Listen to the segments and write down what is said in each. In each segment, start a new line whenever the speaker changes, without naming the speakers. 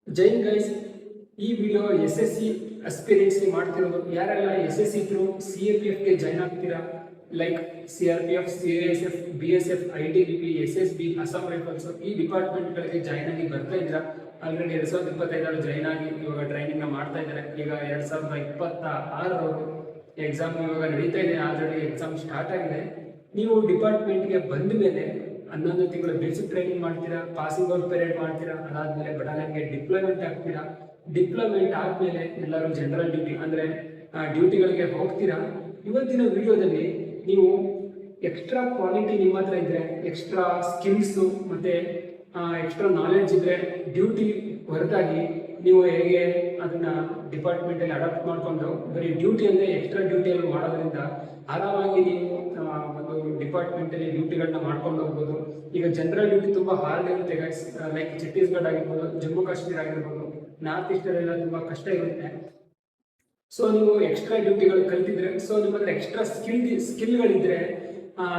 ಜೈ guys, ಈ video SSC ಅಸ್ಪಿರೆಂಟ್ಸ್ ಮಾಡ್ತಿರೋದು. ಯಾರೆಲ್ಲ SSC ಥ್ರೂ CAPF ಗೆ ಜಾಯ್ನ್ ಆಗ್ತೀರಾ, like CRPF, CASF, BSF, ITBP, SSB, Assam rifles ಈ ಡಿಪಾರ್ಟ್ಮೆಂಟ್ಗಳಿಗೆ ಜಾಯ್ನ್ ಆಗಿ ಬರ್ತಾ ಇದ್ದೀರಾ. ಆಲ್ರೆಡಿ 2025 ಜಾಯ್ನ್ ಆಗಿ ಇವಾಗ ಟ್ರೈನಿಂಗ್ನ ಮಾಡ್ತಾ ಇದ್ದಾರೆ. ಈಗ 2026 ಎಕ್ಸಾಮ್ ಇವಾಗ ನಡೀತಾ ಇದೆ. ಆಲ್ರೆಡಿ ಎಕ್ಸಾಮ್ ಸ್ಟಾರ್ಟ್ ಆಗಿದೆ. ನೀವು ಡಿಪಾರ್ಟ್ಮೆಂಟ್ಗೆ ಬಂದ ಮೇಲೆ 11 ತಿಂಗಳ ಬೇಸಿಕ್ ಟ್ರೈನಿಂಗ್ ಮಾಡ್ತೀರಾ, ಪಾಸಿಂಗ್ ಔಟ್ ಪೀರಿಯಡ್ ಮಾಡ್ತೀರಾ, ಅದಾದ್ಮೇಲೆ ಬಟಾಲಿಯನ್ಗೆ ಡಿಪ್ಲಾಯ್ಮೆಂಟ್ ಆಗ್ತೀರಾ. ಡಿಪ್ಲಾಯ್ಮೆಂಟ್ ಆದ್ಮೇಲೆ ಎಲ್ಲರೂ ಜನರಲ್ ಡ್ಯೂಟಿ ಅಂದ್ರೆ ಡ್ಯೂಟಿಗಳಿಗೆ ಹೋಗ್ತೀರಾ. ಇವತ್ತಿನ ವಿಡಿಯೋದಲ್ಲಿ ನೀವು ಎಕ್ಸ್ಟ್ರಾ ಕ್ವಾಲಿಟಿ ನಿಮ್ಮ ಹತ್ರ ಇದ್ರೆ, ಎಕ್ಸ್ಟ್ರಾ ಸ್ಕಿಲ್ಸು ಮತ್ತೆ ಎಕ್ಸ್ಟ್ರಾ ನಾಲೆಡ್ಜ್ ಇದ್ರೆ ಡ್ಯೂಟಿ ಹೊರತಾಗಿ ನೀವು ಹೇಗೆ ಅದನ್ನ ಡಿಪಾರ್ಟ್ಮೆಂಟಲ್ಲಿ ಅಡಾಪ್ಟ್ ಮಾಡಿಕೊಂಡು ಬರೀ ಡ್ಯೂಟಿ ಅಂದರೆ ಎಕ್ಸ್ಟ್ರಾ ಡ್ಯೂಟಿಯಲ್ಲಿ ಮಾಡೋದ್ರಿಂದ ಆರಾಮಾಗಿ ನೀವು ಒಂದು ಡಿಪಾರ್ಟ್ಮೆಂಟಲ್ಲಿ ಡ್ಯೂಟಿಗಳನ್ನ ಮಾಡ್ಕೊಂಡು ಹೋಗ್ಬೋದು. ಈಗ ಜನರಲ್ ಡ್ಯೂಟಿ ತುಂಬ ಹಾರ್ಡ್ ಇರುತ್ತೆ ಗೈಸ್. ಲೈಕ್ ಛತ್ತೀಸ್ಗಢ ಆಗಿರ್ಬೋದು, ಜಮ್ಮು ಕಾಶ್ಮೀರ ಆಗಿರ್ಬೋದು, ನಾರ್ತ್ ಈಸ್ಟಲ್ಲೆಲ್ಲ ತುಂಬ ಕಷ್ಟ ಇರುತ್ತೆ. ಸೊ ನೀವು ಎಕ್ಸ್ಟ್ರಾ ಡ್ಯೂಟಿಗಳು ಕಲ್ತಿದ್ರೆ, ಸೊ ನಿಮ್ಮ ಹತ್ರ ಎಕ್ಸ್ಟ್ರಾ ಸ್ಕಿಲ್ಗಳಿದ್ರೆ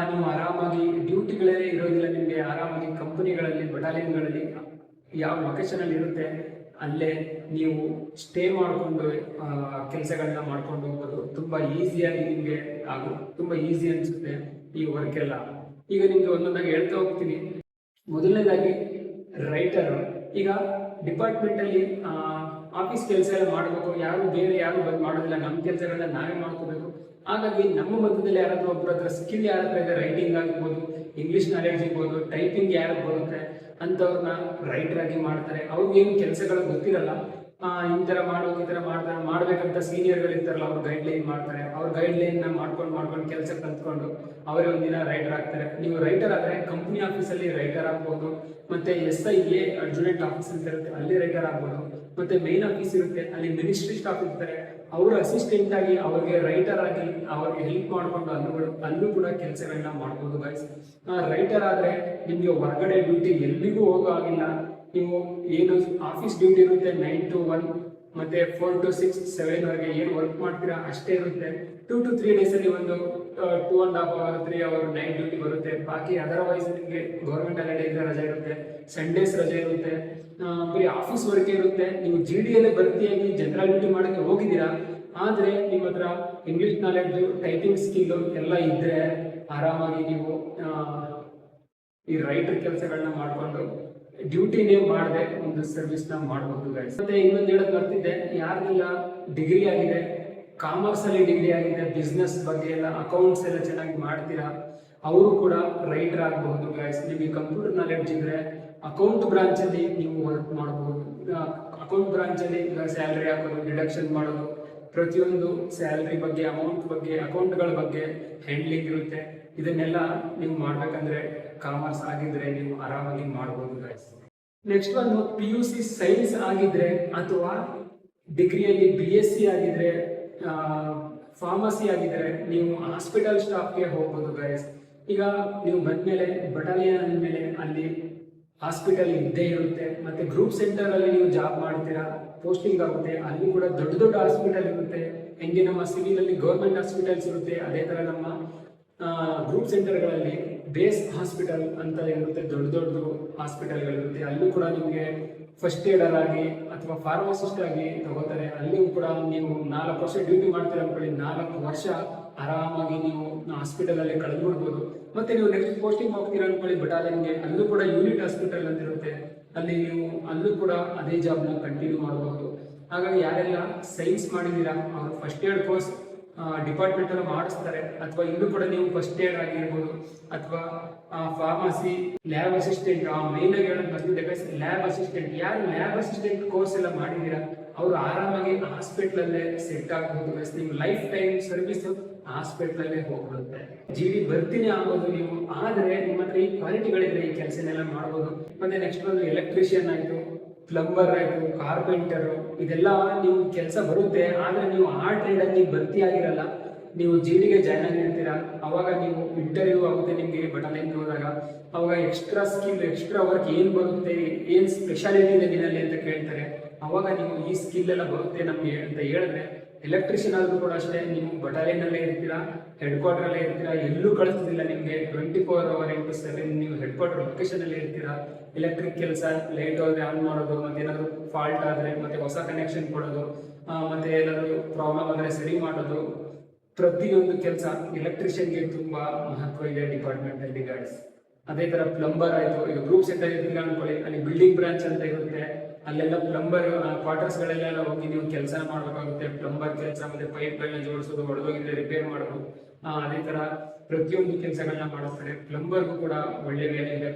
ನೀವು ಆರಾಮಾಗಿ ಡ್ಯೂಟಿಗಳೇ ಇರೋದಿಲ್ಲ ನಿಮಗೆ. ಆರಾಮಾಗಿ ಕಂಪನಿಗಳಲ್ಲಿ, ಬಟಾಲಿಯನ್ಗಳಲ್ಲಿ ಯಾವ ಲೊಕೇಶನಲ್ಲಿ ಇರುತ್ತೆ ಅಲ್ಲೇ ನೀವು ಸ್ಟೇ ಮಾಡಿಕೊಂಡು ಕೆಲಸಗಳನ್ನ ಮಾಡ್ಕೊಂಡು ಹೋಗೋದು ತುಂಬ ಈಸಿಯಾಗಿ ನಿಮಗೆ ತುಂಬ ಈಸಿ ಅನಿಸುತ್ತೆ ಈ ವರ್ಕ್ ಎಲ್ಲ. ಈಗ ನಿಮಗೆ ಒಂದೊಂದಾಗಿ ಹೇಳ್ತಾ ಹೋಗ್ತೀನಿ. ಮೊದಲನೇದಾಗಿ ರೈಟರ್. ಈಗ ಡಿಪಾರ್ಟ್ಮೆಂಟಲ್ಲಿ ಆಫೀಸ್ ಕೆಲಸ ಎಲ್ಲ ಮಾಡಬೇಕು, ಬೇರೆ ಯಾರು ಬಂದು ಮಾಡೋದಿಲ್ಲ, ನಮ್ಮ ಕೆಲಸಗಳನ್ನ ನಾವೇ ಮಾಡ್ಕೋಬೇಕು. ಹಾಗಾಗಿ ನಮ್ಮ ಮಧ್ಯದಲ್ಲಿ ಯಾರಾದ್ರೂ ಒಬ್ಬರ ಹತ್ರ ಸ್ಕಿಲ್ ಯಾರ ಹತ್ರ ಇದೆ, ರೈಟಿಂಗ್ ಆಗಿರ್ಬೋದು, ಇಂಗ್ಲೀಷ್ ನಾಲೆಡ್ಜ್ ಇರ್ಬೋದು, ಟೈಪಿಂಗ್ ಯಾರು ಬರುತ್ತೆ ಅಂಥವ್ರನ್ನ ರೈಟರ್ ಆಗಿ ಮಾಡ್ತಾರೆ. ಅವ್ರಿಗೇನು ಕೆಲಸಗಳು ಗೊತ್ತಿರಲ್ಲ, ಈ ಥರ ಈ ಥರ ಮಾಡ್ಬೇಕಂತ ಸೀನಿಯರ್ಗಳು ಇರ್ತಾರಲ್ಲ, ಅವ್ರು ಗೈಡ್ಲೈನ್ ಮಾಡ್ತಾರೆ. ಅವ್ರ ಗೈಡ್ಲೈನ್ನ ಮಾಡ್ಕೊಂಡು ಕೆಲಸ ಕಲ್ತ್ಕೊಂಡು ಅವರೇ ಒಂದಿನ ರೈಟರ್ ಆಗ್ತಾರೆ. ನೀವು ರೈಟರ್ ಆದರೆ ಕಂಪ್ನಿ ಆಫೀಸಲ್ಲಿ ರೈಟರ್ ಆಗ್ಬೋದು, ಮತ್ತೆ SIA ಅಡ್ಜುನೆಂಟ್ ಆಫೀಸ್ ಅಂತ ಇರುತ್ತೆ, ಅಲ್ಲಿ ರೈಟರ್ ಆಗ್ಬೋದು. ಮತ್ತೆ ಮೇನ್ ಆಫೀಸ್ ಇರುತ್ತೆ, ಅಲ್ಲಿ ಮಿನಿಸ್ಟ್ರಿ ಸ್ಟಾಫ್ ಇರ್ತಾರೆ, ಅವರ ಅಸಿಸ್ಟೆಂಟ್ ಆಗಿ ಅವ್ರಿಗೆ ರೈಟರ್ ಆಗಿ ಅವ್ರಿಗೆ ಹೆಲ್ಪ್ ಮಾಡಿಕೊಂಡು ಅಲ್ಲೂ ಕೂಡ ಕೆಲಸಗಳನ್ನ ಮಾಡ್ಬೋದು ಗೈಸ್. ರೈಟರ್ ಆದರೆ ನಿಮಗೆ ಹೊರಗಡೆ ಡ್ಯೂಟಿ ಎಲ್ಲಿಗೂ ಹೋಗೋ ಆಗಿಲ್ಲ. ನೀವು ಏನು ಆಫೀಸ್ ಡ್ಯೂಟಿ ಇರುತ್ತೆ 9 to 1 ಮತ್ತೆ 4 to 6, 7 ವರೆಗೆ ಏನು ವರ್ಕ್ ಮಾಡ್ತೀರಾ ಅಷ್ಟೇ ಇರುತ್ತೆ. 2 to 3 ಡೇಸಲ್ಲಿ ಒಂದು 2.5 hour 3 hour ನೈಟ್ ಡ್ಯೂಟಿ ಬರುತ್ತೆ. ಬಾಕಿ ಅದರ್ವೈಸ್ ನಿಮಗೆ ಗೌರ್ಮೆಂಟ್ ಹಾಲಿಡೇ ಇದ್ರೆ ರಜೆ ಇರುತ್ತೆ, ಸಂಡೇಸ್ ರಜೆ ಇರುತ್ತೆ, ಬರೀ ಆಫೀಸ್ ವರ್ಕ್ ಇರುತ್ತೆ. ನೀವು GDಯಲ್ಲೇ ಭರ್ತಿಯಾಗಿ ಜನರಲ್ ಡ್ಯೂಟಿ ಮಾಡೋಕ್ಕೆ ಹೋಗಿದ್ದೀರಾ, ಆದರೆ ನಿಮ್ಮ ಹತ್ರ ಇಂಗ್ಲೀಷ್ ನಾಲೆಡ್ಜು, ಟೈಪಿಂಗ್ ಸ್ಕಿಲ್ಲು ಎಲ್ಲ ಇದ್ದರೆ ಆರಾಮಾಗಿ ನೀವು ಈ ರೈಟರ್ ಕೆಲಸಗಳನ್ನ ಮಾಡಿಕೊಂಡು ಡ್ಯೂಟಿನೇ ಮಾಡದೆ ಒಂದು ಸರ್ವಿಸ್ನ ಮಾಡಬಹುದು ಗೈಸ್. ಮತ್ತೆ ಇನ್ನೊಂದು ಹೇಳೋದು ಬರ್ತಿದ್ದೆ, ಯಾರಿಗೆಲ್ಲ ಡಿಗ್ರಿ ಆಗಿದೆ, ಕಾಮರ್ಸ್ ಅಲ್ಲಿ ಡಿಗ್ರಿ ಆಗಿದೆ, ಬಿಸ್ನೆಸ್ ಬಗ್ಗೆ ಎಲ್ಲ ಅಕೌಂಟ್ಸ್ ಎಲ್ಲ ಚೆನ್ನಾಗಿ ಮಾಡ್ತೀರಾ, ಅವರು ಕೂಡ ರೈಟರ್ ಆಗಬಹುದು ಗೈಸ್. ನಿಮಗೆ ಕಂಪ್ಯೂಟರ್ ನಾಲೆಡ್ಜ್ ಇದ್ರೆ ಅಕೌಂಟ್ ಬ್ರಾಂಚ್ ಅಲ್ಲಿ ನೀವು ವರ್ಕ್ ಮಾಡಬಹುದು. ಅಕೌಂಟ್ ಬ್ರಾಂಚ್ ಅಲ್ಲಿ ಸ್ಯಾಲರಿ ಹಾಕೋದು, ಡಿಡಕ್ಷನ್ ಮಾಡೋದು, ಪ್ರತಿಯೊಂದು ಸ್ಯಾಲರಿ ಬಗ್ಗೆ, ಅಮೌಂಟ್ ಬಗ್ಗೆ, ಅಕೌಂಟ್ಗಳ ಬಗ್ಗೆ ಹ್ಯಾಂಡ್ಲಿಂಗ್ ಇರುತ್ತೆ. ಇದನ್ನೆಲ್ಲ ನೀವು ಮಾಡ್ಬೇಕಂದ್ರೆ ಕಾಮರ್ಸ್ ಆಗಿದ್ರೆ ನೀವು ಆರಾಮಾಗಿ ಮಾಡಬಹುದು ಗೈಸ್. ನೆಕ್ಸ್ಟ್ ಒಂದು PUC ಸೈನ್ಸ್ ಆಗಿದ್ರೆ ಅಥವಾ ಡಿಗ್ರಿಯಲ್ಲಿ BSc ಆಗಿದ್ರೆ, ಫಾರ್ಮಸಿ ಆಗಿದ್ರೆ ನೀವು ಹಾಸ್ಪಿಟಲ್ ಸ್ಟಾಫ್ಗೆ ಹೋಗ್ಬೋದು ಗೈಸ್. ಈಗ ನೀವು ಬಂದ್ಮೇಲೆ ಬಟಾಲಿಯನ್ ಅಂದಮೇಲೆ ಅಲ್ಲಿ ಹಾಸ್ಪಿಟಲ್ ಇದ್ದೇ ಇರುತ್ತೆ. ಮತ್ತೆ ಗ್ರೂಪ್ ಸೆಂಟರ್ ಅಲ್ಲಿ ನೀವು ಜಾಬ್ ಮಾಡ್ತೀರಾ, ಪೋಸ್ಟಿಂಗ್ ಆಗುತ್ತೆ. ಅಲ್ಲಿ ಕೂಡ ದೊಡ್ಡ ದೊಡ್ಡ ಹಾಸ್ಪಿಟಲ್ ಇರುತ್ತೆ. ಹೆಂಗೆ ನಮ್ಮ ಸಿವಿಲ್ ಅಲ್ಲಿ ಗೌರ್ಮೆಂಟ್ ಹಾಸ್ಪಿಟಲ್ಸ್ ಇರುತ್ತೆ, ಅದೇ ತರ ನಮ್ಮ ಗ್ರೂಪ್ ಸೆಂಟರ್ಗಳಲ್ಲಿ ಬೇಸ್ ಹಾಸ್ಪಿಟಲ್ ಅಂತ ಇರುತ್ತೆ, ದೊಡ್ಡ ದೊಡ್ಡ ಹಾಸ್ಪಿಟಲ್ಗಳಿರುತ್ತೆ. ಅಲ್ಲೂ ಕೂಡ ನಿಮಗೆ ಫಸ್ಟ್ ಏಡರ್ ಆಗಿ ಅಥವಾ ಫಾರ್ಮಸಿಸ್ಟ್ ಆಗಿ ತಗೋತಾರೆ. ಅಲ್ಲಿಯೂ ಕೂಡ ನೀವು 4 ವರ್ಷ ಡ್ಯೂಟಿ ಮಾಡ್ತೀರಾ ಅನ್ಕೊಳ್ಳಿ, 4 ವರ್ಷ ಆರಾಮಾಗಿ ನೀವು ಹಾಸ್ಪಿಟಲಲ್ಲಿ ಕಳೆದ್ಬಿಡ್ಬೋದು. ಮತ್ತೆ ನೀವು ನೆಕ್ಸ್ಟ್ ಪೋಸ್ಟಿಂಗ್ ಹೋಗ್ತೀರಾ ಅನ್ಕೊಳ್ಳಿ ಬಟಾಲಿಯನ್ಗೆ, ಅಲ್ಲೂ ಕೂಡ ಯೂನಿಟ್ ಹಾಸ್ಪಿಟಲ್ ಅಂತ ಇರುತ್ತೆ, ಅಲ್ಲಿ ನೀವು ಅಲ್ಲೂ ಕೂಡ ಅದೇ ಜಾಬ್ನ ಕಂಟಿನ್ಯೂ ಮಾಡಬಹುದು. ಹಾಗಾಗಿ ಯಾರೆಲ್ಲ ಸೈನ್ಸ್ ಮಾಡಿದ್ದೀರಾ ಅವರು ಫಸ್ಟ್ ಏಡ್ ಕೋರ್ಸ್ ಡಿಪಾರ್ಟ್ಮೆಂಟ್ ಅನ್ನು ಮಾಡಿಸ್ತಾರೆ. ಅಥವಾ ಇಲ್ಲೂ ಕೂಡ ನೀವು ಫಸ್ಟ್ ಏಡ್ ಆಗಿರ್ಬೋದು, ಅಥವಾ ಫಾರ್ಮಸಿ, ಲ್ಯಾಬ್ ಅಸಿಸ್ಟೆಂಟ್. ಮೇನ್ ಆಗಿ ಹೇಳೋದು ಬರ್ತಿದ್ದೆ ಗೈಸ್, ಲ್ಯಾಬ್ ಅಸಿಸ್ಟೆಂಟ್. ಯಾರು ಲ್ಯಾಬ್ ಅಸಿಸ್ಟೆಂಟ್ ಕೋರ್ಸ್ ಎಲ್ಲ ಮಾಡಿದ್ದೀರಾ ಅವರು ಆರಾಮಾಗಿ ಹಾಸ್ಪಿಟ್ಲಲ್ಲೇ ಸೆಟ್ ಆಗಬಹುದು ಗೈಸ್. ನೀವು ಲೈಫ್ ಟೈಮ್ ಸರ್ವಿಸ್ ಹಾಸ್ಪಿಟ್ಲಲ್ಲೇ ಹೋಗ್ಬಿಡುತ್ತೆ. GD ಬರ್ತೀನಿ ಆಗೋದು ನೀವು, ಆದರೆ ನಿಮ್ಮ ಹತ್ರ ಈ ಕ್ವಾಲಿಟಿಗಳಿದ್ರೆ ಈ ಕೆಲಸನೆಲ್ಲ ಮಾಡ್ಬೋದು. ಮತ್ತೆ ನೆಕ್ಸ್ಟ್ ಒಂದು ಎಲೆಕ್ಟ್ರಿಷಿಯನ್ ಆಯಿತು, ಪ್ಲಂಬರ್ ಆಯಿತು, ಕಾರ್ಪೆಂಟರ್, ಇದೆಲ್ಲ ನೀವು ಕೆಲಸ ಬರುತ್ತೆ. ಆದರೆ ನೀವು ಆ ಟ್ರೇಡಲ್ಲಿ ಭರ್ತಿ ಆಗಿರಲ್ಲ. ನೀವು GDಗೆ ಜಾಯ್ನ್ ಆಗಿರ್ತೀರಾ, ಅವಾಗ ನೀವು ಇಂಟರ್ವ್ಯೂ ಆಗುತ್ತೆ ನಿಮಗೆ ಬಟಾಲಿಯನ್ಗೆ ಹೋದಾಗ. ಅವಾಗ ಎಕ್ಸ್ಟ್ರಾ ಸ್ಕಿಲ್, ಎಕ್ಸ್ಟ್ರಾ ವರ್ಕ್ ಏನು ಬರುತ್ತೆ, ಏನು ಸ್ಪೆಷಾಲಿಟಿ ಇದೆ ನಿನ್ನಲ್ಲಿ ಅಂತ ಕೇಳ್ತಾರೆ. ಅವಾಗ ನೀವು ಈ ಸ್ಕಿಲ್ ಎಲ್ಲ ಬರುತ್ತೆ ನಮಗೆ ಅಂತ ಹೇಳಿದ್ರೆ, ಎಲೆಕ್ಟ್ರಿಷಿಯನ್ ಆದರೂ ಕೂಡ ಅಷ್ಟೇ, ನೀವು ಬಟಾಲಿಯನ್ನಲ್ಲೇ ಇರ್ತೀರಾ, ಹೆಡ್ ಕ್ವಾರ್ಟರಲ್ಲೇ ಇರ್ತೀರಾ, ಎಲ್ಲೂ ಕಳಿಸ್ತಿಲ್ಲ ನಿಮಗೆ. 24 hour into 7 ನೀವು ಹೆಡ್ ಕ್ವಾರ್ಟರ್ ಲೊಕೇಶನಲ್ಲಿ ಇರ್ತೀರಾ. ಎಲೆಕ್ಟ್ರಿಕ್ ಕೆಲಸ, ಲೈಟ್ ಹೋದ್ರೆ ಆನ್ ಮಾಡೋದು, ಮತ್ತೇನಾದರೂ ಫಾಲ್ಟ್ ಆದರೆ ಮತ್ತೆ ಹೊಸ ಕನೆಕ್ಷನ್ ಕೊಡೋದು, ಮತ್ತೆ ಏನಾದರೂ ಪ್ರಾಬ್ಲಮ್ ಆದರೆ ಸರಿ ಮಾಡೋದು, ಪ್ರತಿಯೊಂದು ಕೆಲಸ ಎಲೆಕ್ಟ್ರಿಷಿಯನ್ಗೆ ತುಂಬಾ ಮಹತ್ವ ಇದೆ ಡಿಪಾರ್ಟ್ಮೆಂಟ್ ಅಲ್ಲಿ ಗೈಸ್. ಅದೇ ತರ ಪ್ಲಂಬರ್ ಆಯ್ತು, ಈಗ ಗ್ರೂಪ್ ಸೆಂಟರ್ ಇದ್ದೀರ ಅನ್ಕೊಳ್ಳಿ, ಅಲ್ಲಿ ಬಿಲ್ಡಿಂಗ್ ಬ್ರಾಂಚ್ ಅಂತ ಇರುತ್ತೆ, ಅಲ್ಲೆಲ್ಲ ಪ್ಲಂಬರ್ ಕ್ವಾರ್ಟರ್ಸ್ ಗಳೆಲ್ಲ ಹೋಗಿ ನೀವು ಕೆಲಸ ಮಾಡ್ಬೇಕಾಗುತ್ತೆ. ಪ್ಲಂಬರ್ ಕೆಲಸ, ಮತ್ತೆ ಪೈಪ್ ಗಳನ್ನ ಜೋಡಿಸೋದು, ಹೊಡೆದೋಗಿದ್ರೆ ರಿಪೇರ್ ಮಾಡೋದು, ಅದೇ ತರ ಪ್ರತಿಯೊಂದು ಕೆಲಸಗಳನ್ನ ಮಾಡಿಸ್ತಾರೆ. ಪ್ಲಂಬರ್ಗೂ ಕೂಡ ಒಳ್ಳೆ ಬೆಲೆ ಇದೆ.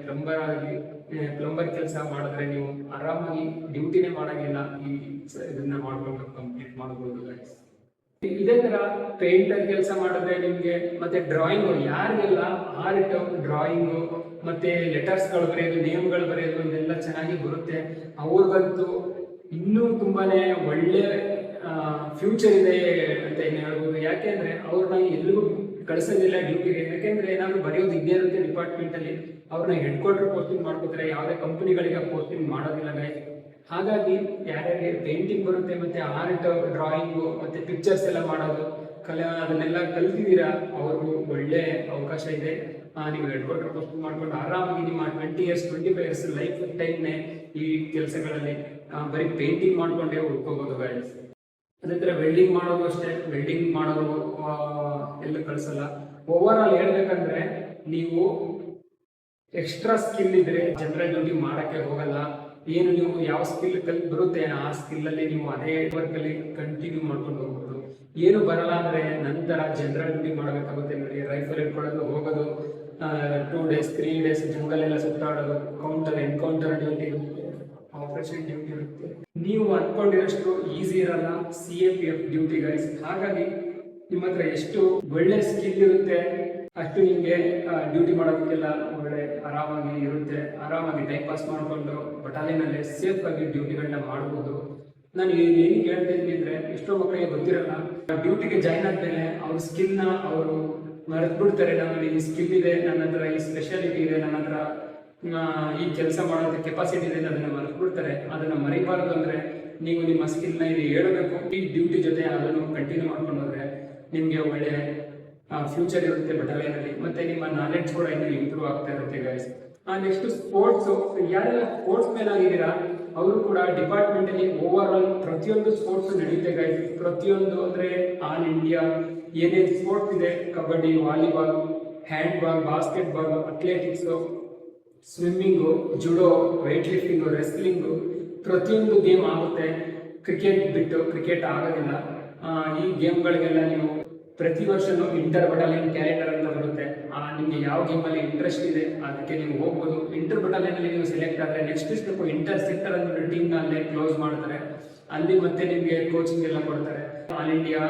ಪ್ಲಂಬರ್ ಕೆಲಸ ಮಾಡಿದ್ರೆ ನೀವು ಆರಾಮಾಗಿ ಡ್ಯೂಟಿನೇ ಮಾಡಂಗಿಲ್ಲ, ಇದನ್ನ ಮಾಡ್ಕೊಂಡು ಕಂಪ್ಲೀಟ್ ಮಾಡಬಹುದು ಗೈಸ್. ಇದೇ ತರ ಪೇಂಟರ್ ಕೆಲಸ ಮಾಡಿದ್ರೆ ನಿಮ್ಗೆ, ಮತ್ತೆ ಡ್ರಾಯಿಂಗ್, ಯಾರಿಗೆಲ್ಲ ಆರ್ಟ್, ಡ್ರಾಯಿಂಗು ಮತ್ತೆ ಲೆಟರ್ಸ್ ಗಳು ಬರೆಯೋದು, ನೇಮ್ಗಳು ಬರೆಯೋದು ಇದೆಲ್ಲ ಚೆನ್ನಾಗಿ ಬರುತ್ತೆ, ಅವ್ರಿಗಂತೂ ಇನ್ನೂ ತುಂಬಾನೇ ಒಳ್ಳೆ ಫ್ಯೂಚರ್ ಇದೆ ಅಂತ ಏನು ಹೇಳ್ಬೋದು. ಯಾಕೆಂದ್ರೆ ಅವ್ರನ್ನ ಎಲ್ಲಿಗೂ ಕಳಿಸೋದಿಲ್ಲ ಡ್ಯೂಟಿಗೆ. ಯಾಕೆಂದ್ರೆ ಏನಾದ್ರು ಬರೆಯೋದು ಇದ್ದೇ ಇರುತ್ತೆ ಡಿಪಾರ್ಟ್ಮೆಂಟ್ ಅಲ್ಲಿ, ಅವ್ರನ್ನ ಹೆಡ್ ಕ್ವಾರ್ಟರ್ ಪೋಸ್ಟಿಂಗ್ ಮಾಡ್ಕೋತಾರೆ, ಯಾವುದೇ ಕಂಪನಿಗಳಿಗೆ ಪೋಸ್ಟಿಂಗ್ ಮಾಡೋದಿಲ್ಲ ಗೈಸ್. ಹಾಗಾಗಿ ಯಾರ್ಯಾರಿಗೆ ಪೇಂಟಿಂಗ್ ಬರುತ್ತೆ, ಮತ್ತೆ ಆರ್ಟ್, ಡ್ರಾಯಿಂಗು, ಮತ್ತೆ ಪಿಕ್ಚರ್ಸ್ ಎಲ್ಲ ಮಾಡೋದು ಅದನ್ನೆಲ್ಲ ಕಲ್ತಿದ್ದೀರಾ, ಅವ್ರಿಗೂ ಒಳ್ಳೆ ಅವಕಾಶ ಇದೆ. ನೀವು ಹೆಡ್ ಕ್ವಾರ್ಟರ್ ಪೋಸ್ಟಿಂಗ್ ಮಾಡ್ಕೊಂಡು ಆರಾಮಾಗಿ ನಿಮ್ಮ 20 years 25 years ಲೈಫ್ ಟೈಮ್ನೇ ಈ ಕೆಲಸಗಳಲ್ಲಿ ಬರೀ ಪೇಂಟಿಂಗ್ ಮಾಡ್ಕೊಂಡೇ ಉಳ್ಕೋಬಹುದು ಗೈಸ್. ಅದೇ ತರ ವೆಲ್ಡಿಂಗ್ ಮಾಡೋದು ಅಷ್ಟೇ, ವೆಲ್ಡಿಂಗ್ ಮಾಡೋದು ಎಲ್ಲ ಕಳಿಸಲ್ಲ. ಓವರ್ ಆಲ್ ಹೇಳ್ಬೇಕಂದ್ರೆ ನೀವು ಎಕ್ಸ್ಟ್ರಾ ಸ್ಕಿಲ್ ಇದ್ರೆ ಜನರಲ್ ಡ್ಯೂಟಿ ಮಾಡಕ್ಕೆ ಹೋಗಲ್ಲ. ಏನು ನೀವು ಯಾವ ಸ್ಕಿಲ್ ಬರುತ್ತೆ ಆ ಸ್ಕಿಲ್ ಅಲ್ಲಿ ನೀವು ಅದೇ ವರ್ಕ್ ಅಲ್ಲಿ ಕಂಟಿನ್ಯೂ ಮಾಡ್ಕೊಂಡು ಹೋಗ್ಬೋದು. ಏನು ಬರಲ್ಲ ಅಂದ್ರೆ ನಂತರ ಜನರಲ್ ಡ್ಯೂಟಿ ಮಾಡಬೇಕಾಗುತ್ತೆ. ನೋಡಿ, ರೈಫಲ್ ಇಟ್ಕೊಳ್ಳೋದು, ಹೋಗೋದು, 2 days 3 days ಜಂಗಲ್ ಎಲ್ಲ ಸುತ್ತಾಡೋದು, ಎನ್ಕೌಂಟರ್ ಡ್ಯೂಟಿ ಇರುತ್ತೆ, ಆಪರೇಷನ್ ಡ್ಯೂಟಿ ಇರುತ್ತೆ. ನೀವು ಅನ್ಕೊಂಡಿರೋಷ್ಟು ಈಸಿ ಇರಲ್ಲ CAPF ಡ್ಯೂಟಿ ಗೈಸ್. ಹಾಗಾಗಿ ನಿಮ್ಮ ಹತ್ರ ಎಷ್ಟು ಒಳ್ಳೆ ಸ್ಕಿಲ್ ಇರುತ್ತೆ ಅಷ್ಟು ನಿಮಗೆ ಡ್ಯೂಟಿ ಮಾಡೋದಕ್ಕೆಲ್ಲ ಒಳ್ಳೆ ಆರಾಮಾಗಿ ಇರುತ್ತೆ. ಆರಾಮಾಗಿ ಟೈಮ್ ಪಾಸ್ ಮಾಡಿಕೊಂಡು ಬಟಾಲಿಯನಲ್ಲಿ ಸೇಫ್ ಆಗಿ ಡ್ಯೂಟಿಗಳನ್ನ ಮಾಡ್ಬೋದು. ನಾನು ಏನು ಹೇಳ್ತಾ ಇದ್ದೀನಿ ಅಂದ್ರೆ, ಎಷ್ಟೋ ಮಕ್ಕಳಿಗೆ ಗೊತ್ತಿರಲ್ಲ, ಡ್ಯೂಟಿಗೆ ಜಾಯ್ನ್ ಆದ್ಮೇಲೆ ಅವ್ರ ಸ್ಕಿಲ್ನ ಅವರು ಮರೆತು ಬಿಡ್ತಾರೆ. ನಮ್ಮಲ್ಲಿ ಈ ಸ್ಕಿಲ್ ಇದೆ, ನನ್ನ ಹತ್ರ ಈ ಸ್ಪೆಷಾಲಿಟಿ ಇದೆ, ನನ್ನ ಹತ್ರ ಈ ಕೆಲಸ ಮಾಡೋದಕ್ಕೆ ಕೆಪಾಸಿಟಿ ಇದೆ, ಅದನ್ನ ಮರೆತು ಬಿಡ್ತಾರೆ. ಅದನ್ನ ಮರಿಬಾರದು ಅಂದ್ರೆ ನೀವು ನಿಮ್ಮ ಸ್ಕಿಲ್ನ ಇಲ್ಲಿ ಹೇಳಬೇಕು. ಈ ಡ್ಯೂಟಿ ಜೊತೆ ಅದನ್ನು ಕಂಟಿನ್ಯೂ ಮಾಡ್ಕೊಂಡು ಹೋದ್ರೆ ನಿಮಗೆ ಒಳ್ಳೆ ಫ್ಯೂಚರ್ ಇರುತ್ತೆ ಬಟಾಲಿಯನಲ್ಲಿ, ಮತ್ತೆ ನಿಮ್ಮ ನಾಲೆಡ್ಜ್ ಕೂಡ ಇನ್ನೂ ಇಂಪ್ರೂವ್ ಆಗ್ತಾ ಇರುತ್ತೆ ಗೈಸ್. ನೆಕ್ಸ್ಟ್ ಸ್ಪೋರ್ಟ್ಸ್, ಯಾರೆಲ್ಲ ಸ್ಪೋರ್ಟ್ಸ್ ಮ್ಯಾನ್ ಆಗಿದ್ದೀರಾ ಅವರು ಕೂಡ ಡಿಪಾರ್ಟ್ಮೆಂಟ್ ಅಲ್ಲಿ ಓವರ್ ಆಲ್ ಪ್ರತಿಯೊಂದು ಸ್ಪೋರ್ಟ್ಸ್ ನಡೆಯುತ್ತೆ ಗೈಸ್. ಪ್ರತಿಯೊಂದು ಅಂದ್ರೆ ಆಲ್ ಇಂಡಿಯಾ ಏನೇನು ಸ್ಪೋರ್ಟ್ಸ್ ಇದೆ, kabaddi, volleyball, handball, basketball, athletics, swimming, judo, weight lifting, ರೆಸ್ಲಿಂಗು, ಪ್ರತಿಯೊಂದು ಗೇಮ್ ಆಗುತ್ತೆ. ಕ್ರಿಕೆಟ್ ಬಿಟ್ಟು ಕ್ರಿಕೆಟ್ ಆಗೋದಿಲ್ಲ. ಈ ಗೇಮ್ಗಳಿಗೆಲ್ಲ ನೀವು ಪ್ರತಿ ವರ್ಷನೂ ಇಂಟರ್ ಬಟಾಲಿಯನ್ ಕ್ಯಾಲೆಂಡರ್ ಅಂತ ಬರುತ್ತೆ. ನಿಮಗೆ ಯಾವ ಗೇಮಲ್ಲಿ ಇಂಟ್ರೆಸ್ಟ್ ಇದೆ ಅದಕ್ಕೆ ನೀವು ಹೋಗ್ಬೋದು. ಇಂಟರ್ ಬಟಾಲಿಯನಲ್ಲಿ ನೀವು ಸೆಲೆಕ್ಟ್ ಆದರೆ ನೆಕ್ಸ್ಟ್ ಸ್ಟೆಪ್ ಇಂಟರ್ ಸೆಕ್ಟರ್ ಅನ್ನೋ ಟೀಮ್ನ ಅಲ್ಲೇ ಕ್ಲೋಸ್ ಮಾಡ್ತಾರೆ. ಅಲ್ಲಿ ಮತ್ತೆ ನಿಮಗೆ ಕೋಚಿಂಗ್ ಎಲ್ಲ ಕೊಡ್ತಾರೆ. All India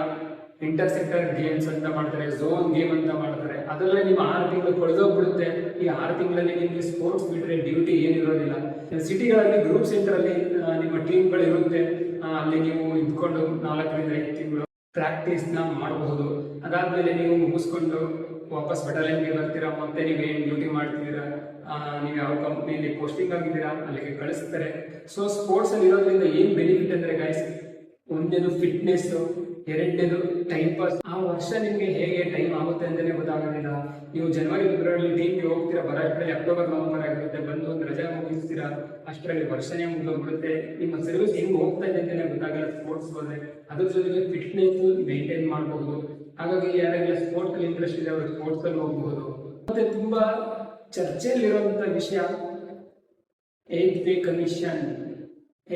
inter sector games ಅಂತ ಮಾಡ್ತಾರೆ, ಝೋನ್ ಗೇಮ್ ಅಂತ ಮಾಡ್ತಾರೆ. ಅದರಲ್ಲೇ ನಿಮ್ಮ 6 ತಿಂಗಳು ಕೊಳೆದೋಗ್ಬಿಡುತ್ತೆ. ಈ 6 ತಿಂಗಳಲ್ಲಿ ನಿಮಗೆ ಸ್ಪೋರ್ಟ್ಸ್ ಬಿಟ್ಟರೆ ಡ್ಯೂಟಿ ಏನಿರೋದಿಲ್ಲ. ಸಿಟಿಗಳಲ್ಲಿ ಗ್ರೂಪ್ ಸೆಂಟರ್ ಅಲ್ಲಿ ನಿಮ್ಮ ಟೀಮ್ಗಳು ಇರುತ್ತೆ. ಅಲ್ಲಿ ನೀವು ಇದ್ಕೊಂಡು 4 ರಿಂದ 5 ತಿಂಗಳು ಪ್ರಾಕ್ಟೀಸ್ನ ಮಾಡಬಹುದು. ಅದಾದ್ಮೇಲೆ ನೀವು ಮುಗಿಸ್ಕೊಂಡು ವಾಪಸ್ ಬಟಾಲಿಯನ್ಗೆ ಬರ್ತೀರಾ. ಮತ್ತೆ ನೀವು ಏನು ಡ್ಯೂಟಿ ಮಾಡ್ತಿದ್ದೀರಾ, ನೀವು ಯಾವ ಕಂಪ್ನಿಯಲ್ಲಿ ಪೋಸ್ಟಿಂಗ್ ಆಗಿದ್ದೀರಾ ಅಲ್ಲಿಗೆ ಕಳಿಸ್ತಾರೆ. ಸೊ ಸ್ಪೋರ್ಟ್ಸ್ ಅಲ್ಲಿ ಇರೋದ್ರಿಂದ ಏನು ಬೆನಿಫಿಟ್ ಅಂದ್ರೆ ಗೈಸ್, ಒಂದೇದು ಫಿಟ್ನೆಸ್, ಎರಡನೇದು ಟೈಮ್ ಪಾಸ್. ಆ ವರ್ಷ ನಿಮಗೆ ಹೇಗೆ ಟೈಮ್ ಆಗುತ್ತೆ ಅಂತಲೇ ಗೊತ್ತಾಗೋದಿಲ್ಲ. ನೀವು ಜನವರಿ ಫೆಬ್ರವರಿ ಟೀಮ್ಗೆ ಹೋಗ್ತೀರಾ, ಬರೋಷ್ಟರಲ್ಲಿ ಅಕ್ಟೋಬರ್ ನವೆಂಬರ್ ಆಗಿರುತ್ತೆ. ಬಂದು ಒಂದು ರಜಾ ಮುಗಿಸ್ತೀರಾ, ಅಷ್ಟರಲ್ಲಿ ವರ್ಷನೇ ಮುಗಿದೋಗ್ಬಿಡುತ್ತೆ. ನಿಮ್ಮ ಸರ್ವಿಸ್ ಹೆಂಗೆ ಹೋಗ್ತಾ ಇದೆ ಅಂತಲೇ ಗೊತ್ತಾಗಲ್ಲ ಸ್ಪೋರ್ಟ್ಸ್ ಹೋದ್ರೆ. ಅದ್ರ ಜೊತೆಗೆ ಫಿಟ್ನೆಸ್ ಮೇಂಟೈನ್ ಮಾಡಬಹುದು. ಹಾಗಾಗಿ ಯಾರೆಲ್ಲ ಸ್ಪೋರ್ಟ್ಸ್ ಅಲ್ಲಿ ಇಂಟ್ರೆಸ್ಟ್ ಇದೆ ಅವರು ಸ್ಪೋರ್ಟ್ಸ್ ಅಲ್ಲಿ ಹೋಗ್ಬಹುದು. ಮತ್ತೆ ತುಂಬಾ ಚರ್ಚೆಯಲ್ಲಿರುವಂತ ವಿಷಯ 8th pay commission.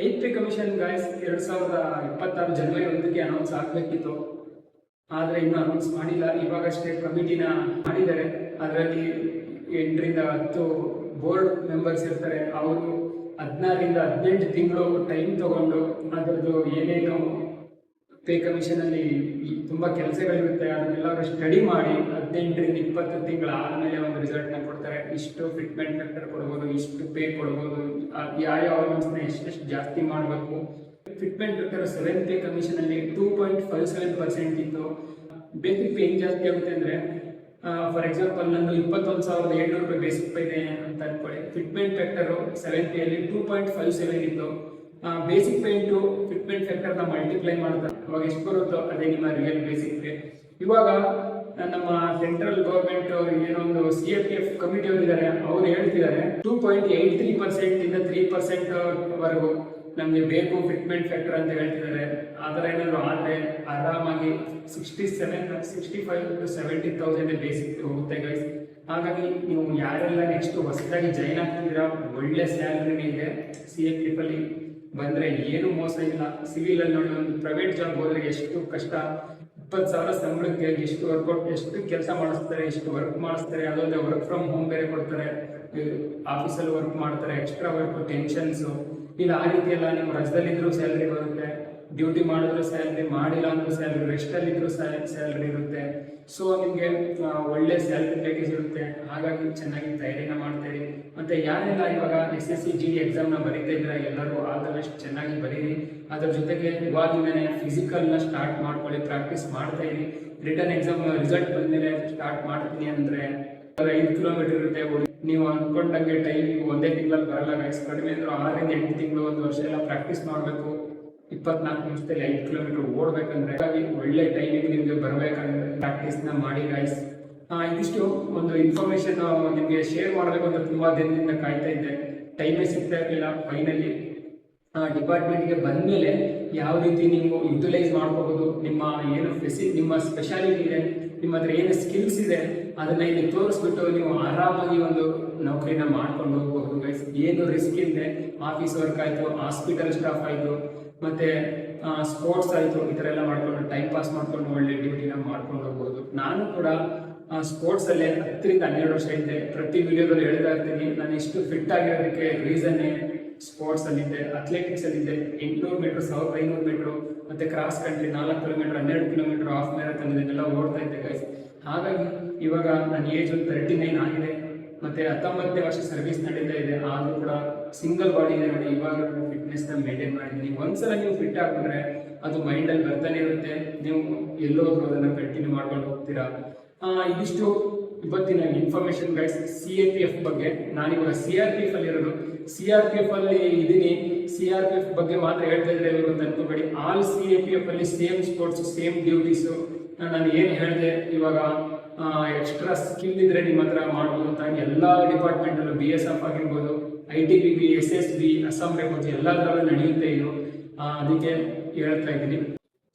8th pay commission guys 2026 ಜನವರಿ 1ಕ್ಕೆ ಅನೌನ್ಸ್ ಆಗಬೇಕಿತ್ತು, ಆದರೆ ಇನ್ನೂ ಅನೌನ್ಸ್ ಮಾಡಿಲ್ಲ. ಇವಾಗಷ್ಟೇ ಕಮಿಟಿನ ಮಾಡಿದ್ದಾರೆ. ಅದರಲ್ಲಿ 8 ರಿಂದ 10 ಬೋರ್ಡ್ ಮೆಂಬರ್ಸ್ ಇರ್ತಾರೆ. ಅವರು 16 ರಿಂದ 18 ತಿಂಗಳು ಟೈಮ್ ತಗೊಂಡು ಅದರದ್ದು ಏನೇನು ಪೇ ಕಮಿಷನ್ ಅಲ್ಲಿ ತುಂಬಾ ಕೆಲಸಗಳಿರುತ್ತೆ ಅದನ್ನೆಲ್ಲ ಅವರು ಸ್ಟಡಿ ಮಾಡಿ 18 ರಿಂದ 20 ತಿಂಗಳು ಆದಮೇಲೆ ಒಂದು ರಿಸಲ್ಟ್ನ ಕೊಡ್ತಾರೆ. ಇಷ್ಟು ಫಿಟ್ಮೆಂಟ್ ಫ್ಯಾಕ್ಟರ್ ಕೊಡ್ಬೋದು, ಇಷ್ಟು ಪೇ ಕೊಡ್ಬೋದು, ಯಾವ ಆರ್ಗನ್ಸ್ನ ಎಷ್ಟೆಷ್ಟು ಜಾಸ್ತಿ ಮಾಡಬೇಕು. Fitment factor 7th pay commission ಅಲ್ಲಿ 2.57% ಇತ್ತು. ಬೇಸಿಕ್ ಪೇ ಹೆಂಗೆ ಜಾಸ್ತಿ ಆಗುತ್ತೆ ಅಂದರೆ, ಫಾರ್ ಎಕ್ಸಾಂಪಲ್ ನಂದು 21,700 ರೂಪಾಯಿ ಬೇಸಿಕ್ ಪೇ ಇದೆ ಅಂತ ಅನ್ಕೊಳ್ಳಿ. ಫಿಟ್ಮೆಂಟ್ ಫ್ಯಾಕ್ಟರು 7th ಪೇ ಅಲ್ಲಿ 2.57 ಇತ್ತು. ಬೇಸಿಕ್ ಪೇ ಇಂಟು ಫಿಟ್ಮೆಂಟ್ ಫ್ಯಾಕ್ಟರ್ನ ಮಲ್ಟಿಪ್ಲೈ ಮಾಡ್ತಾರೆ, ಅವಾಗ ಎಷ್ಟು ಬರುತ್ತೋ ಅದೇ ನಿಮ್ಮ ರಿಯಲ್ ಬೇಸಿಕ್ ಪೇ. ಇವಾಗ ನಮ್ಮ ಸೆಂಟ್ರಲ್ ಗೌರ್ಮೆಂಟ್ ಏನೊಂದು CAPF ಕಮಿಟಿ ಅವರಿದ್ದಾರೆ, ಅವ್ರು ಹೇಳ್ತಿದ್ದಾರೆ 2.83% ಇಂದ 3% ವರೆಗೂ ನಮಗೆ ಬೇಕು ಫಿಟ್ಮೆಂಟ್ ಫ್ಯಾಕ್ಟರ್ ಅಂತ ಹೇಳ್ತಿದ್ದಾರೆ. ಆ ಥರ ಏನಾದರೂ ಆದರೆ ಆರಾಮಾಗಿ 65,000 to 70,000 ಬೇಸಿಕ್ ಹೋಗುತ್ತೆ ಗೈಸ್. ಹಾಗಾಗಿ ನೀವು ಯಾರೆಲ್ಲ ನೆಕ್ಸ್ಟ್ ಹೊಸದಾಗಿ ಜಾಯ್ನ್ ಆಗ್ತಿದ್ದೀರಾ, ಒಳ್ಳೆ ಸ್ಯಾಲರಿನೇ ಇದೆ. CA ಅಲ್ಲಿ ಬಂದರೆ ಏನು ಮೋಸ ಇಲ್ಲ. ಸಿವಿಲಲ್ಲಿ ನೋಡಿ, ಒಂದು ಪ್ರೈವೇಟ್ ಜಾಬ್ ಹೋದರೆ ಎಷ್ಟು ಕಷ್ಟ, 20,000 ಸಂಬಳಕ್ಕೆ ಎಷ್ಟು ವರ್ಕೌಟ್, ಎಷ್ಟು ಕೆಲಸ ಮಾಡಿಸ್ತಾರೆ, ಎಷ್ಟು ವರ್ಕ್ ಮಾಡಿಸ್ತಾರೆ. ಅದಲ್ಲದೆ ವರ್ಕ್ ಫ್ರಮ್ ಹೋಮ್ ಬೇರೆ ಕೊಡ್ತಾರೆ, ಆಫೀಸಲ್ಲಿ ವರ್ಕ್ ಮಾಡ್ತಾರೆ, ಎಕ್ಸ್ಟ್ರಾ ವರ್ಕ್, ಟೆನ್ಷನ್ಸು ಇಲ್ಲ. ಆ ರೀತಿ ಎಲ್ಲ ನೀವು ರಜದಲ್ಲಿದ್ದರೂ ಸ್ಯಾಲ್ರಿ ಬರುತ್ತೆ, ಡ್ಯೂಟಿ ಮಾಡಿದ್ರು ಸ್ಯಾಲ್ರಿ, ಮಾಡಿಲ್ಲ ಅಂದ್ರೂ ಸ್ಯಾಲ್ರಿ, ರೆಸ್ಟಲ್ಲಿದ್ದರೂ ಸ್ಯಾಲ್ರಿ ಇರುತ್ತೆ. ಸೊ ನಿಮಗೆ ಒಳ್ಳೆ ಸ್ಯಾಲ್ರಿ ಪ್ಯಾಕೇಜ್ ಇರುತ್ತೆ. ಹಾಗಾಗಿ ಚೆನ್ನಾಗಿ ತಯಾರಿನ ಮಾಡ್ತೀರಿ. ಮತ್ತು ಯಾರೆಲ್ಲ ಇವಾಗ SSC GD ಎಕ್ಸಾಮ್ನ ಬರೀತಾ ಇದ್ರೆ ಎಲ್ಲರೂ ಆದಷ್ಟು ಚೆನ್ನಾಗಿ ಬರೀರಿ. ಅದರ ಜೊತೆಗೆ ಇವಾಗಿಂದನೇ ಫಿಸಿಕಲ್ನ ಸ್ಟಾರ್ಟ್ ಮಾಡ್ಕೊಳ್ಳಿ, ಪ್ರಾಕ್ಟೀಸ್ ಮಾಡ್ತಾ ಇರಿ. ರಿಟರ್ನ್ ಎಕ್ಸಾಮ್ ರಿಸಲ್ಟ್ ಬಂದಮೇಲೆ ಸ್ಟಾರ್ಟ್ ಮಾಡ್ತೀನಿ ಅಂದರೆ 5 ಕಿಲೋಮೀಟರ್ ಇರುತ್ತೆ. ನೀವು ಅಂದ್ಕೊಂಡಂಗೆ ಟೈಮ್ ಒಂದೇ ತಿಂಗಳಲ್ಲಿ ಬರಲ್ಲ ಗೈಸ್. ಕಡಿಮೆ ಅಂದರೂ 6 ಇಂದ 8 ತಿಂಗಳು, 1 ವರ್ಷ ಎಲ್ಲ ಪ್ರಾಕ್ಟೀಸ್ ಮಾಡಬೇಕು. 24 ನಿಮಿಷದಲ್ಲಿ 5 ಕಿಲೋಮೀಟರ್ ಓಡಬೇಕಂದ್ರೆ, ಹಾಗಾಗಿ ಒಳ್ಳೆ ಟೈಮಿಂಗ್ ನಿಮಗೆ ಬರಬೇಕಂದ್ರೆ ಪ್ರಾಕ್ಟೀಸ್ನ ಮಾಡಿ ಗೈಸ್. ಇದಿಷ್ಟು ಒಂದು ಇನ್ಫಾರ್ಮೇಷನ್ ನಿಮಗೆ ಶೇರ್ ಮಾಡಬೇಕು ಅಂತ ತುಂಬ ದಿನದಿಂದ ಕಾಯ್ತಾ ಇದ್ದೆ, ಟೈಮೇ ಸಿಗ್ತಾ ಇರಲಿಲ್ಲ. ಫೈನಲಿ ಡಿಪಾರ್ಟ್ಮೆಂಟ್ಗೆ ಬಂದಮೇಲೆ ಯಾವ ರೀತಿ ನೀವು ಯುಟಿಲೈಸ್ ಮಾಡ್ಕೋಬೋದು, ನಿಮ್ಮ ಏನು ನಿಮ್ಮ ಸ್ಪೆಷಾಲಿಟಿ ಇದೆ, ನಿಮ್ಮ ಹತ್ರ ಏನು ಸ್ಕಿಲ್ಸ್ ಇದೆ, ಅದನ್ನ ಇಲ್ಲಿ ತೋರಿಸ್ಬಿಟ್ಟು ನೀವು ಆರಾಮಾಗಿ ಒಂದು ನೌಕರಿನ ಮಾಡ್ಕೊಂಡು ಹೋಗ್ಬಹುದು ಗೈಸ್. ಏನು ರಿಸ್ಕ್ ಇದೆ, ಆಫೀಸ್ ವರ್ಕ್ ಆಯಿತು, ಹಾಸ್ಪಿಟಲ್ ಸ್ಟಾಫ್ ಆಯಿತು, ಮತ್ತು ಸ್ಪೋರ್ಟ್ಸ್ ಆಯಿತು, ಈ ಥರ ಎಲ್ಲ ಮಾಡ್ಕೊಂಡು ಟೈಮ್ ಪಾಸ್ ಮಾಡ್ಕೊಂಡು ಒಳ್ಳೆ ಡ್ಯೂಟಿನ ಮಾಡ್ಕೊಂಡು ಹೋಗ್ಬೋದು. ನಾನು ಕೂಡ ಸ್ಪೋರ್ಟ್ಸಲ್ಲೇ 10 ರಿಂದ 12 ವರ್ಷ ಇದ್ದೆ. ಪ್ರತಿ ವಿಡಿಯೋದಲ್ಲಿ ಹೇಳ್ತಾ ಇರ್ತೀನಿ, ನಾನು ಇಷ್ಟು ಫಿಟ್ ಆಗಿರೋದಕ್ಕೆ ರೀಸನ್ನೇ ಸ್ಪೋರ್ಟ್ಸಲ್ಲಿದ್ದೆ, ಅಥ್ಲೆಟಿಕ್ಸಲ್ಲಿದ್ದೆ. 800 ಮೀಟ್ರ್, 1500 ಮೀಟ್ರು, ಮತ್ತು cross country 4 kilometre, 12 kilometre, half marathon ಇದನ್ನೆಲ್ಲ ಓಡ್ತಾ ಇದ್ದೆ ಗೈಸ್. ಹಾಗಾಗಿ ಇವಾಗ ನನ್ನ ಏಜ್ 39 ಆಗಿದೆ, ಮತ್ತು 19ನೇ ವರ್ಷ ಸರ್ವಿಸ್ ನಡೀತಾ ಇದೆ. ಆದರೂ ಕೂಡ ಸಿಂಗಲ್ ಬಾಡಿ ಇದೆ ನೋಡಿ, ಇವಾಗ ಫಿಟ್ನೆಸ್ನ ಮೇಂಟೈನ್ ಮಾಡಿದ್ದೀನಿ. ಒಂದ್ಸಲ ನೀವು ಫಿಟ್ ಆಗಿಬಿಟ್ರೆ ಅದು ಮೈಂಡಲ್ಲಿ ಬರ್ತಾನೆ ಇರುತ್ತೆ, ನೀವು ಎಲ್ಲೋದ್ರೂ ಅದನ್ನು ಕಂಟಿನ್ಯೂ ಮಾಡ್ಕೊಂಡು ಹೋಗ್ತೀರಾ. ಇದಿಷ್ಟು ಇವತ್ತಿನ ಇನ್ಫಾರ್ಮೇಶನ್ ಗೈಸ್. CAPF ಬಗ್ಗೆ. ನಾನಿವಾಗ CRPF ಅಲ್ಲಿರೋದು, CRPF ಅಲ್ಲಿ ಇದ್ದೀನಿ. CRPF ಬಗ್ಗೆ ಮಾತ್ರ ಹೇಳ್ತಾ ಇದ್ರೆ ಇವರು ಅಂತ ಅನ್ಕೋಬೇಡಿ. ಆಲ್ CAPF ಅಲ್ಲಿ ಸೇಮ್ ಸ್ಪೋರ್ಟ್ಸ್, ಸೇಮ್ ಡ್ಯೂಟೀಸು. ನಾನು ಏನು ಹೇಳಿದೆ ಇವಾಗ, ಎಕ್ಸ್ಟ್ರಾ ಸ್ಕಿಲ್ ಇದ್ರೆ ನಿಮ್ಮ ಹತ್ರ ಮಾಡ್ಬೋದು ಅಂತ. ಎಲ್ಲ ಡಿಪಾರ್ಟ್ಮೆಂಟಲ್ಲೂ BSF ಆಗಿರ್ಬೋದು, ITBP, SSB, ಅಸ್ಸಾಂ ರೆಕಾರ್ಡ್ಸ್ ಎಲ್ಲದರಲ್ಲೂ ನಡೆಯುತ್ತೆ ಇದು. ಅದಕ್ಕೆ ಹೇಳ್ತಾ ಇದ್ದೀನಿ.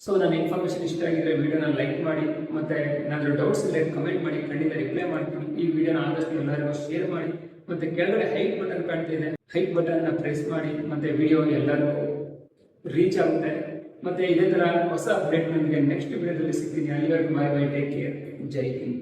ಸೊ ನನ್ನ ಇನ್ಫಾರ್ಮೇಷನ್ ಇಷ್ಟ ಆಗಿದ್ರೆ ವಿಡಿಯೋನ ಲೈಕ್ ಮಾಡಿ, ಮತ್ತು ಏನಾದರೂ ಡೌಟ್ಸ್ ಇದ್ದರೆ ಕಮೆಂಟ್ ಮಾಡಿ, ಖಂಡಿತ ರಿಪ್ಲೈ ಮಾಡ್ತೀನಿ. ಈ ವಿಡಿಯೋನ ಆದಷ್ಟು ಎಲ್ಲರಿಗೂ ಶೇರ್ ಮಾಡಿ, ಮತ್ತು ಕೆಳಗಡೆ ಹೈಪ್ ಬಟನ್ ಕಾಣ್ತಿದೆ, ಹೈಪ್ ಬಟನ್ನ ಪ್ರೆಸ್ ಮಾಡಿ, ಮತ್ತು ವಿಡಿಯೋ ಎಲ್ಲರೂ ರೀಚ್ ಆಗುತ್ತೆ. ಮತ್ತು ಇದೇ ಥರ ಹೊಸ ಅಪ್ಡೇಟ್ ನನಗೆ ನೆಕ್ಸ್ಟ್ ವಿಡಿಯೋದಲ್ಲಿ ಸಿಗ್ತೀನಿ. ಅಲ್ಲಿವರೆಗೂ ಬಾಯ್ ಬಾಯ್, ಟೇಕ್ ಕೇರ್, ಜೈ ಹಿಂದ್.